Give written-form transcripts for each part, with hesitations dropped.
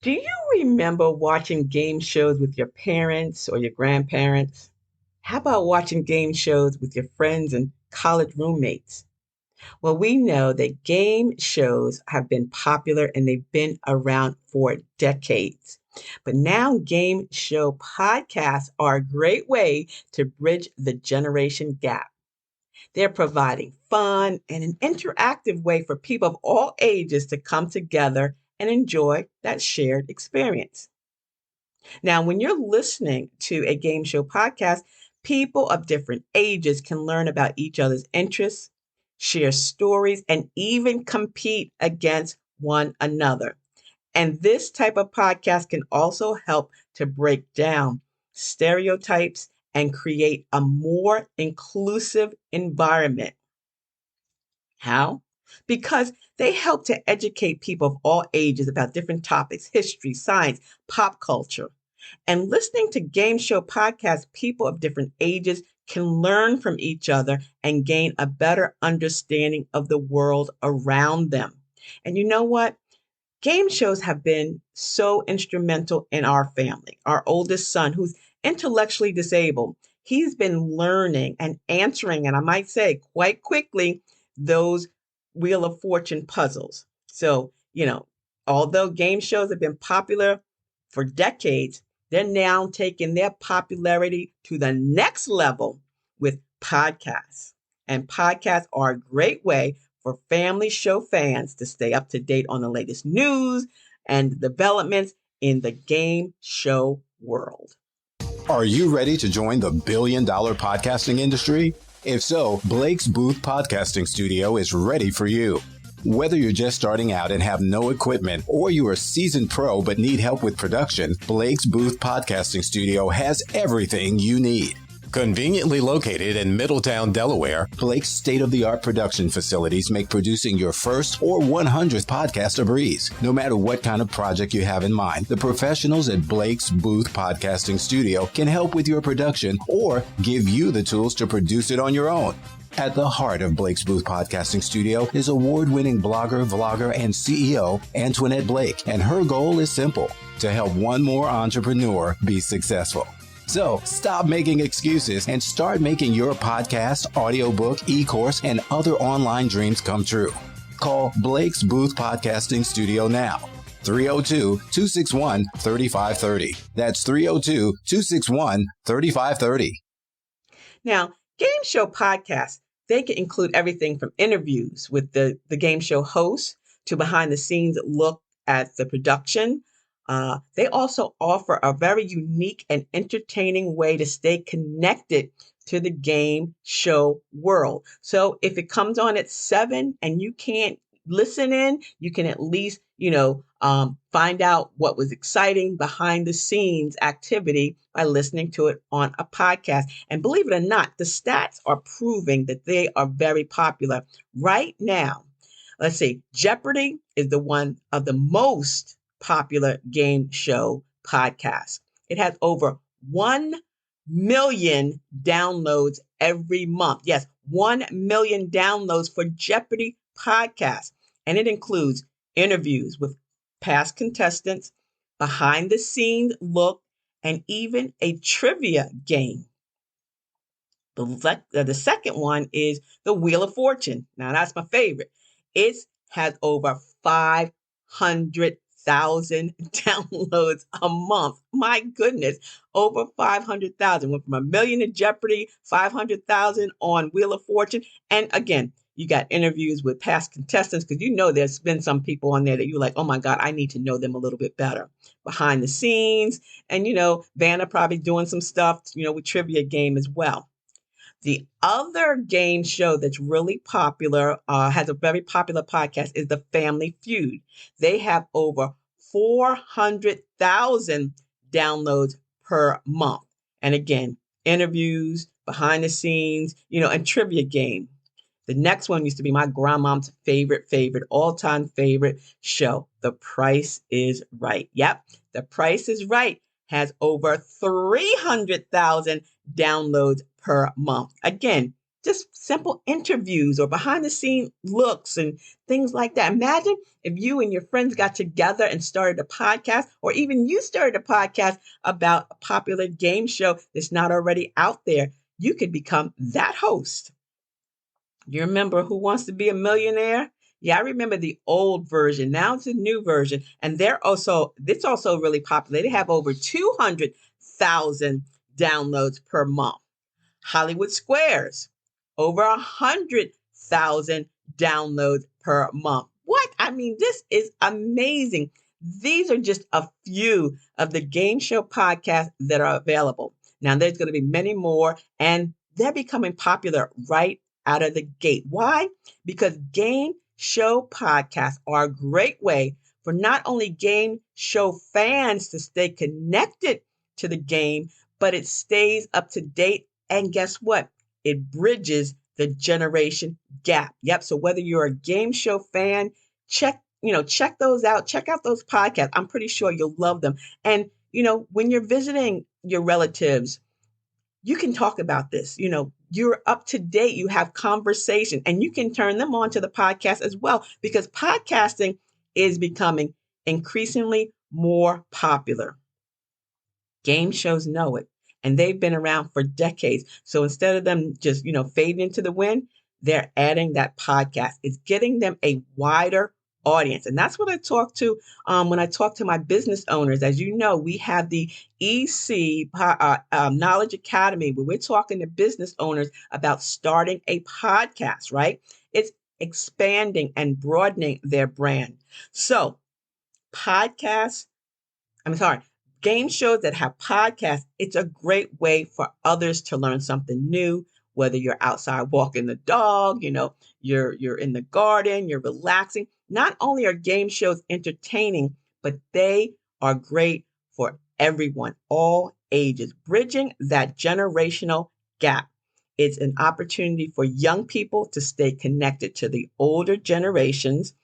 Do you remember watching game shows with your parents or your grandparents? How about watching game shows with your friends and college roommates? Well, we know that game shows have been popular and they've been around for decades. But now game show podcasts are a great way to bridge the generation gap. They're providing fun and an interactive way for people of all ages to come together and enjoy that shared experience. Now, when you're listening to a game show podcast, people of different ages can learn about each other's interests, share stories, and even compete against one another. And this type of podcast can also help to break down stereotypes and create a more inclusive environment. How? Because they help to educate people of all ages about different topics, history, science, pop culture. And listening to game show podcasts, people of different ages can learn from each other and gain a better understanding of the world around them. And you know what? Game shows have been so instrumental in our family. Our oldest son, who's intellectually disabled, he's been learning and answering, and I might say quite quickly, those Wheel of Fortune puzzles. So, although game shows have been popular for decades, they're now taking their popularity to the next level with podcasts. And podcasts are a great way for family show fans to stay up to date on the latest news and developments in the game show world. Are you ready to join the billion-dollar podcasting industry? If so, Blake's Booth Podcasting Studio is ready for you. Whether you're just starting out and have no equipment, or you're a seasoned pro but need help with production, Blake's Booth Podcasting Studio has everything you need. Conveniently located in Middletown, Delaware, Blake's state-of-the-art production facilities make producing your first or 100th podcast a breeze. No matter what kind of project you have in mind, the professionals at Blake's Booth Podcasting Studio can help with your production or give you the tools to produce it on your own. At the heart of Blake's Booth Podcasting Studio is award-winning blogger, vlogger, and CEO Antoinette Blake, and her goal is simple: to help one more entrepreneur be successful. So stop making excuses and start making your podcast, audiobook, e-course, and other online dreams come true. Call Blake's Booth Podcasting Studio now. 302-261-3530. That's 302-261-3530. Now, game show podcasts, they can include everything from interviews with the game show host to behind the scenes look at the production. They also offer a very unique and entertaining way to stay connected to the game show world. So if it comes on at 7 and you can't listen in, you can at least, find out what was exciting behind the scenes activity by listening to it on a podcast. And believe it or not, the stats are proving that they are very popular right now. Let's see, Jeopardy is the one of the most popular game show podcasts. It has over 1 million downloads every month. Yes, 1 million downloads for Jeopardy podcast. And it includes interviews with past contestants, behind the scenes look, and even a trivia game. The second one is the Wheel of Fortune. Now that's my favorite. It has over 500,000 downloads a month. My goodness, over 500,000. Went from 1 million in Jeopardy, 500,000 on Wheel of Fortune. And again, you got interviews with past contestants because there's been some people on there that you're like, oh my God, I need to know them a little bit better. Behind the scenes. And, Vanna probably doing some stuff, with trivia game as well. The other game show that's really popular, has a very popular podcast, is the Family Feud. They have over 400,000 downloads per month. And again, interviews, behind the scenes, and trivia game. The next one used to be my grandma's favorite, all-time favorite show, The Price is Right. Yep, The Price is Right has over 300,000 downloads per month. Again, just simple interviews or behind the scene looks and things like that. Imagine if you and your friends got together and started a podcast, or even you started a podcast about a popular game show that's not already out there. You could become that host. You remember Who Wants to Be a Millionaire? Yeah, I remember the old version. Now it's a new version. And it's also really popular. They have over 200,000 downloads per month. Hollywood Squares, over 100,000 downloads per month. What? I mean, this is amazing. These are just a few of the game show podcasts that are available. Now, there's going to be many more, and they're becoming popular right out of the gate. Why? Because game show podcasts are a great way for not only game show fans to stay connected to the game, but it stays up to date. And guess what? It bridges the generation gap. Yep. So whether you're a game show fan, check those out. Check out those podcasts. I'm pretty sure you'll love them. And, when you're visiting your relatives, you can talk about this. You're up to date. You have conversation, and you can turn them on to the podcast as well, because podcasting is becoming increasingly more popular. Game shows know it, and they've been around for decades. So instead of them just, fading into the wind, they're adding that podcast. It's getting them a wider audience. And that's what I talk to when I talk to my business owners. As you know, we have the Knowledge Academy, where we're talking to business owners about starting a podcast, right? It's expanding and broadening their brand. So podcasts, I'm sorry, game shows that have podcasts, it's a great way for others to learn something new, whether you're outside walking the dog, you're in the garden, you're relaxing. Not only are game shows entertaining, but they are great for everyone, all ages, bridging that generational gap. It's an opportunity for young people to stay connected to the older generations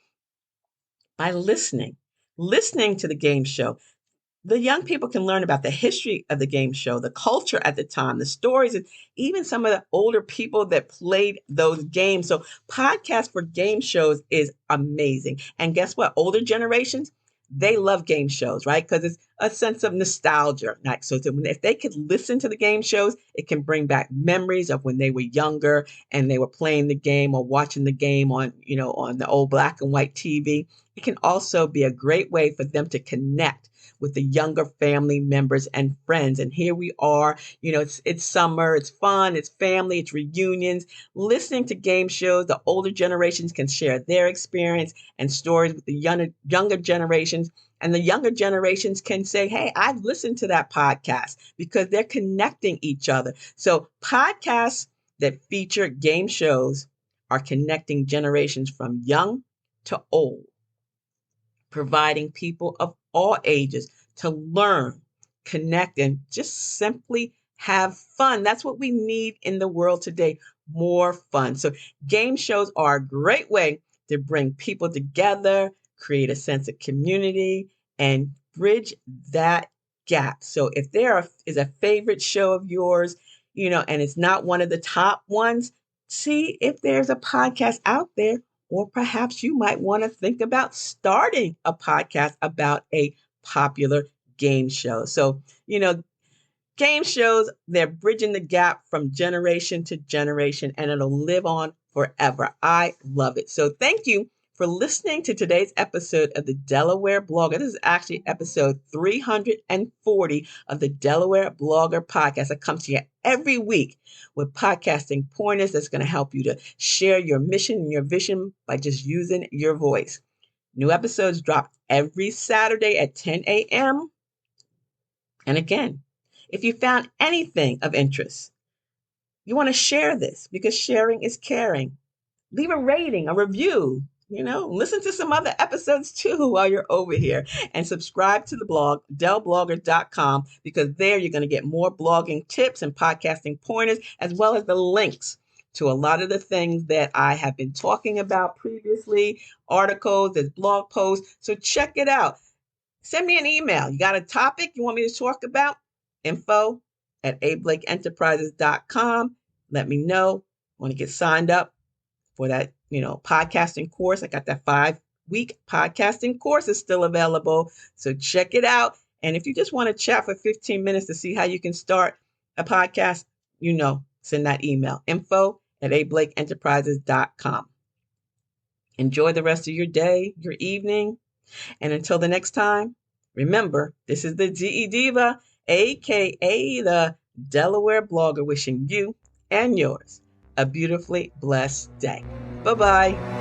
by listening to the game show. The young people can learn about the history of the game show, the culture at the time, the stories, and even some of the older people that played those games. So, podcast for game shows is amazing. And guess what? Older generations, they love game shows, right? Because it's a sense of nostalgia. Like, so if they could listen to the game shows, it can bring back memories of when they were younger and they were playing the game or watching the game on the old black and white TV. It can also be a great way for them to connect with the younger family members and friends. And here we are, it's summer, it's fun, it's family, it's reunions. Listening to game shows, the older generations can share their experience and stories with the younger generations. And the younger generations can say, hey, I've listened to that podcast, because they're connecting each other. So podcasts that feature game shows are connecting generations from young to old, providing people of all ages to learn, connect, and just simply have fun. That's what we need in the world today, more fun. So game shows are a great way to bring people together, create a sense of community, and bridge that gap. So if is a favorite show of yours, and it's not one of the top ones, see if there's a podcast out there, or perhaps you might want to think about starting a podcast about a popular game show. So, game shows, they're bridging the gap from generation to generation, and it'll live on forever. I love it. So thank you for listening to today's episode of the Delaware Blogger. This is actually episode 340 of the Delaware Blogger podcast. I come to you every week with podcasting pointers that's going to help you to share your mission and your vision by just using your voice. New episodes drop every Saturday at 10 a.m. And again, if you found anything of interest, you want to share this, because sharing is caring. Leave a rating, a review, listen to some other episodes too while you're over here, and subscribe to the blog, delblogger.com, because there you're going to get more blogging tips and podcasting pointers, as well as the links to a lot of the things that I have been talking about previously, articles, there's blog posts. So check it out. Send me an email. You got a topic you want me to talk about? info@ablakeenterprises.com. Let me know. Want to get signed up for that, podcasting course? I got that 5-week podcasting course is still available. So check it out. And if you just want to chat for 15 minutes to see how you can start a podcast, send that email, info@ablakeenterprises.com. Enjoy the rest of your day, your evening. And until the next time, remember, this is the DE Diva, aka the Delaware blogger, wishing you and yours a beautifully blessed day. Bye bye.